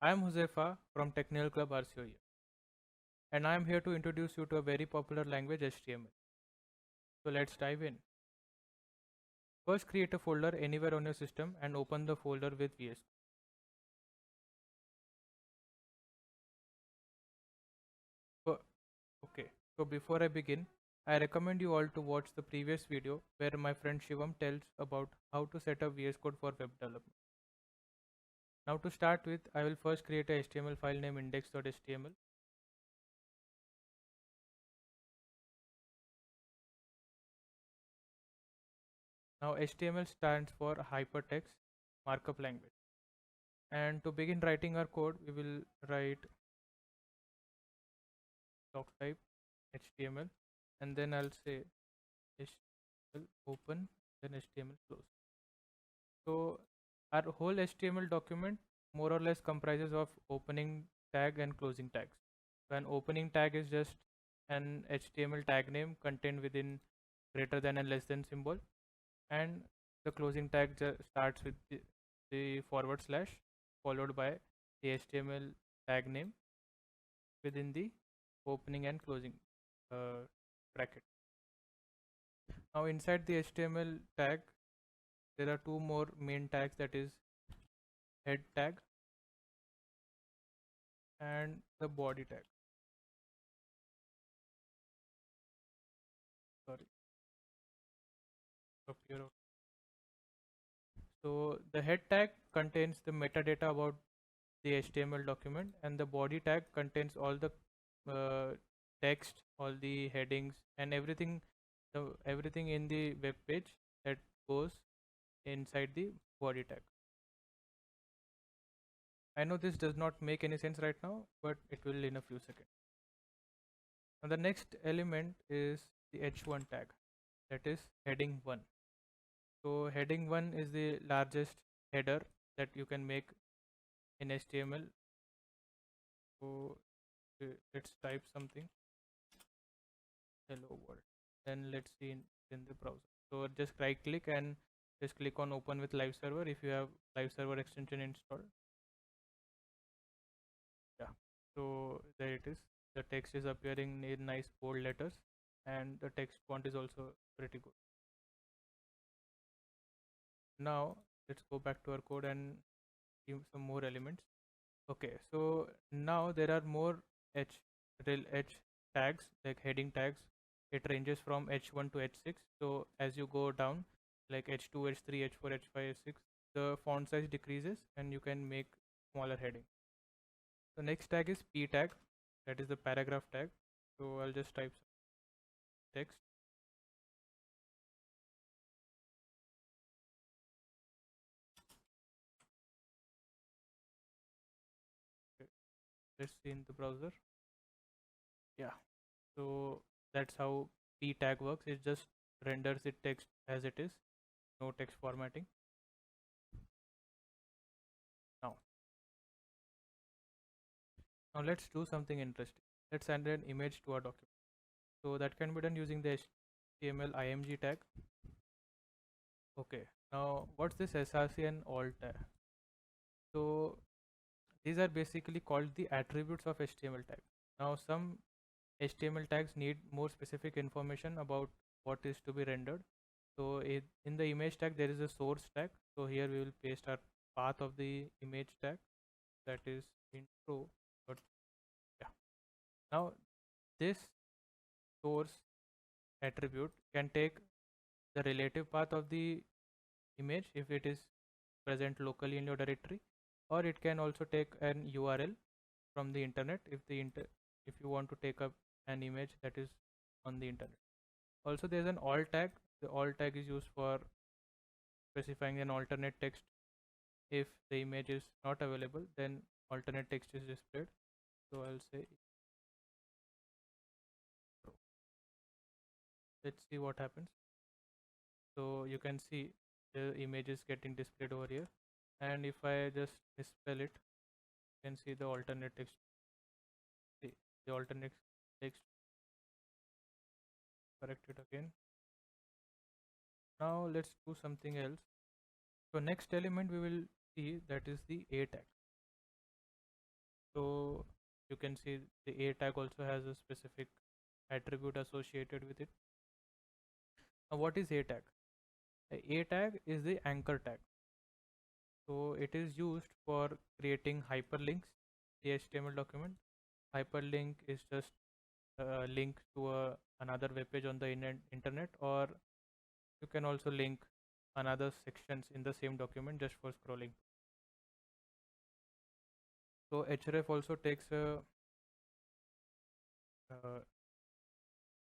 I am Josefa from Technical Club RCOE, and I am here to introduce you to a very popular language HTML. So let's dive in. First, create a folder anywhere on your system and open the folder with VS. So, okay, so before I begin, I recommend you all to watch the previous video where my friend Shivam tells about how to set up VS Code for web development. Now to start with, I will first create a HTML file name index.html. Now HTML stands for Hypertext Markup Language. And to begin writing our code, we will write doc type HTML, and then I'll say HTML open, then HTML close. So our whole HTML document more or less comprises of opening tag and closing tags. So an opening tag is just an HTML tag name contained within greater than and less than symbol, and the closing tag starts with the forward slash followed by the HTML tag name within the opening and closing bracket. Now inside the HTML tag, there are two more main tags, that is head tag and the body tag. Sorry, up here. So the head tag contains the metadata about the HTML document, and the body tag contains all the text, all the headings, and everything, everything in the web page that goes inside the body tag. I know this does not make any sense right now, but it will in a few seconds. Now the next element is the h1 tag, that is heading 1. So heading 1 is the largest header that you can make in HTML. So let's type something, hello world, then let's see in the browser. So just right click and just click on open with live server if you have live server extension installed. Yeah, so there it is. The text is appearing in nice bold letters, and the text font is also pretty good. Now let's go back to our code and give some more elements. Okay, so now there are more h h tags, like heading tags. It ranges from h1 to h6. So as you go down, like h2, h3, h4, h5, h6, the font size decreases and you can make smaller heading. The next tag is p tag, that is the paragraph tag. So I'll just type text. Okay, let's see in the browser. Yeah, so that's how p tag works. It just renders it text as it is, no text formatting. Now Now let's do something interesting. Let's add an image to our document. So that can be done using the HTML img tag. Okay. Now what's this src and alt tag? So these are basically called the attributes of HTML tag. Now some HTML tags need more specific information about what is to be rendered. So in the image tag there is a source tag. So here we will paste our path of the image tag, that is intro. But yeah. Now this source attribute can take the relative path of the image if it is present locally in your directory, or it can also take an URL from the internet if you want to take up an image that is on the internet. Also there is an alt tag. The alt tag is used for specifying an alternate text. If the image is not available, then alternate text is displayed. So I'll say intro. Let's see what happens. So you can see the image is getting displayed over here, and if I just misspell it, you can see the alternate text. See the alternate text. Correct it again. Now let's do something else. So next element we will see, that is the a tag. So you can see the a tag also has a specific attribute associated with it. Now what is a tag? A tag is the anchor tag. So it is used for creating hyperlinks in the HTML document. Hyperlink is just a link to another web page on the internet, or you can also link another sections in the same document just for scrolling. So href also takes a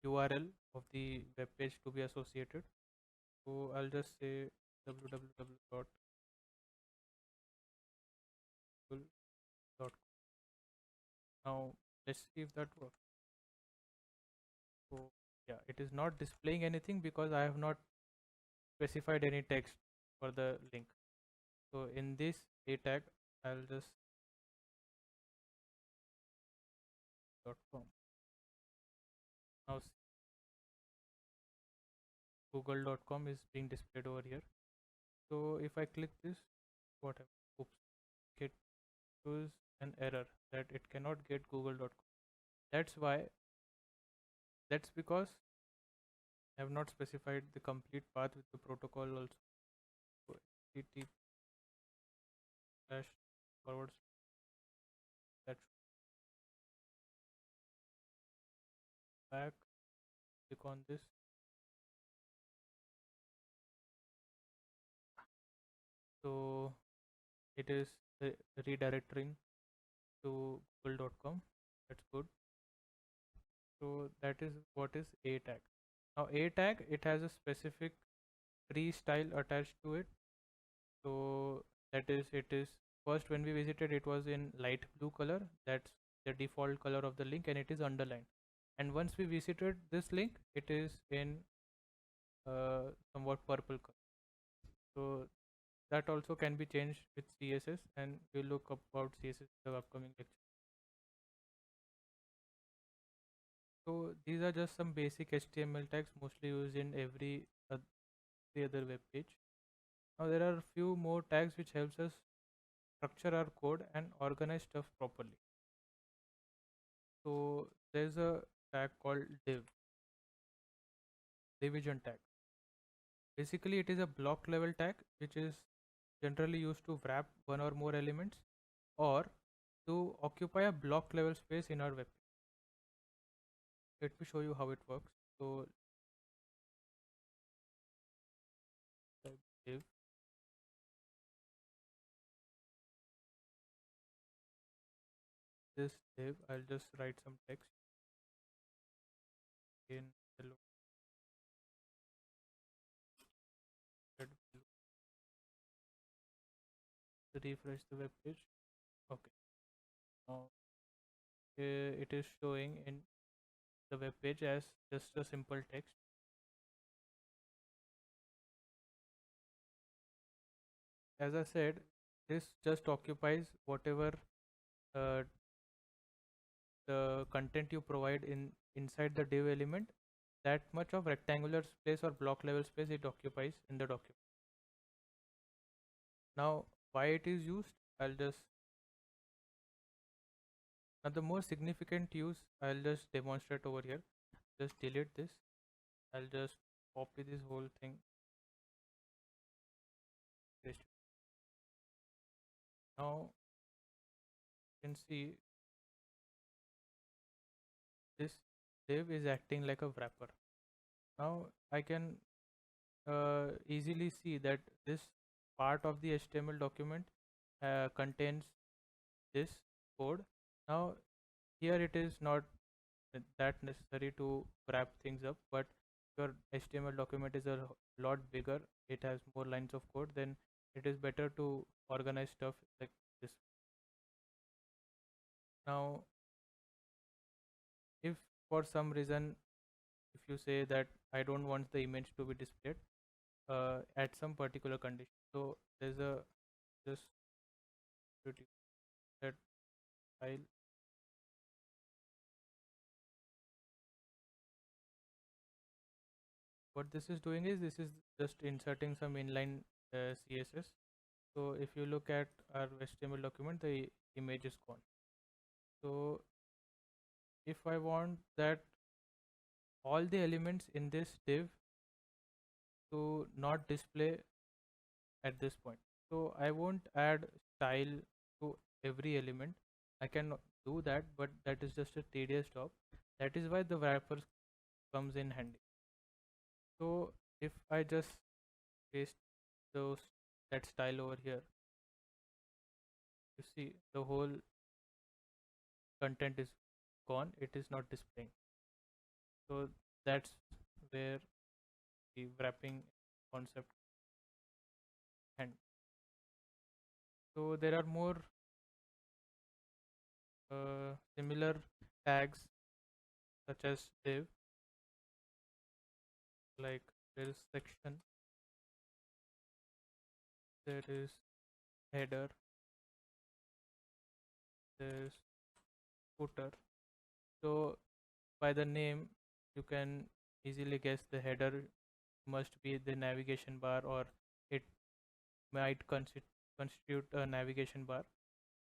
URL of the web page to be associated. So I'll just say www.google.com. Now let's see if that works. So yeah, it is not displaying anything because I have not specified any text for the link. So in this a tag, I'll just .com. Now google.com is being displayed over here. So if I click this, what happens? Oops, it shows an error that it cannot get google.com. That's why, that's because I have not specified the complete path with the protocol also. So http slash forward that back, click on this. So it is redirecting to google.com. That's good. So that is what is a tag. Now a tag, it has a specific tree style attached to it. So that is, it is first when we visited it was in light blue color. That's the default color of the link and it is underlined. And once we visited this link, it is in somewhat purple color. So that also can be changed with CSS, and we'll look about CSS in the upcoming lecture. So these are just some basic HTML tags mostly used in every other web page. Now there are a few more tags which helps us structure our code and organize stuff properly. So there's a tag called division tag. Basically it is a block level tag which is generally used to wrap one or more elements or to occupy a block level space in our web page. Let me show you how it works. So type div, this div, I'll just write some text in hello red blue. Refresh the web page. Okay, now it is showing in the web page as just a simple text. As I said, this just occupies whatever uh, the content you provide inside the div element, that much of rectangular space or block level space it occupies in the document. Now why it is used, I'll just, now the more significant use I'll just demonstrate over here. Just delete this, I'll just copy this whole thing, paste it. Now you can see this div is acting like a wrapper. Now I can easily see that this part of the HTML document contains this code. Now here it is not that necessary to wrap things up, but your HTML document is a lot bigger, it has more lines of code, then it is better to organize stuff like this. Now if for some reason, if you say that I don't want the image to be displayed at some particular condition, so there's a just that file. What this is doing is, this is just inserting some inline CSS. So if you look at our HTML document, the image is gone. So if I want that all the elements in this div to not display at this point, so I won't add style to every element. I can do that, but that is just a tedious job. That is why the wrapper comes in handy. So if I just paste those that style over here, you see the whole content is gone, it is not displaying. So that's where the wrapping concept and so there are more similar tags such as div, like there is section, there is header, there is footer. So by the name you can easily guess the header must be the navigation bar, or it might constitute a navigation bar,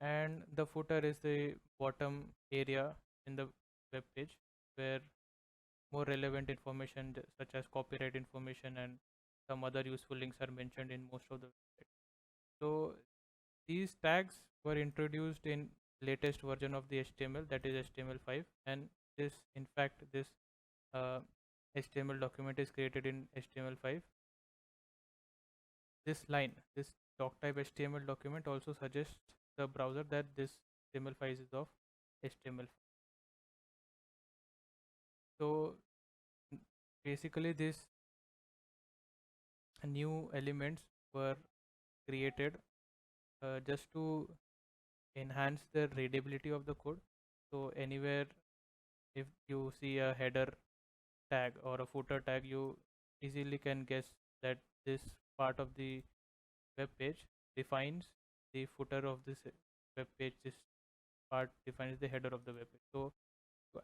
and the footer is the bottom area in the web page where more relevant information such as copyright information and some other useful links are mentioned in most of the websites. So these tags were introduced in latest version of the HTML, that is HTML5, and this in fact this uh, HTML document is created in HTML5. This line, this doc type HTML document also suggests the browser that this HTML file is of HTML. So basically these new elements were created just to enhance the readability of the code. So anywhere if you see a header tag or a footer tag, you easily can guess that this part of the web page defines the footer of this web page. This part defines the header of the web page. So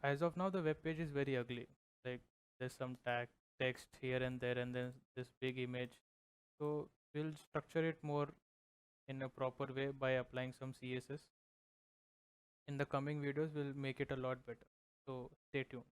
as of now, the web page is very ugly. Like there's some tag text here and there, and then this big image. So we'll structure it more in a proper way by applying some CSS. In the coming videos, we'll make it a lot better. So stay tuned.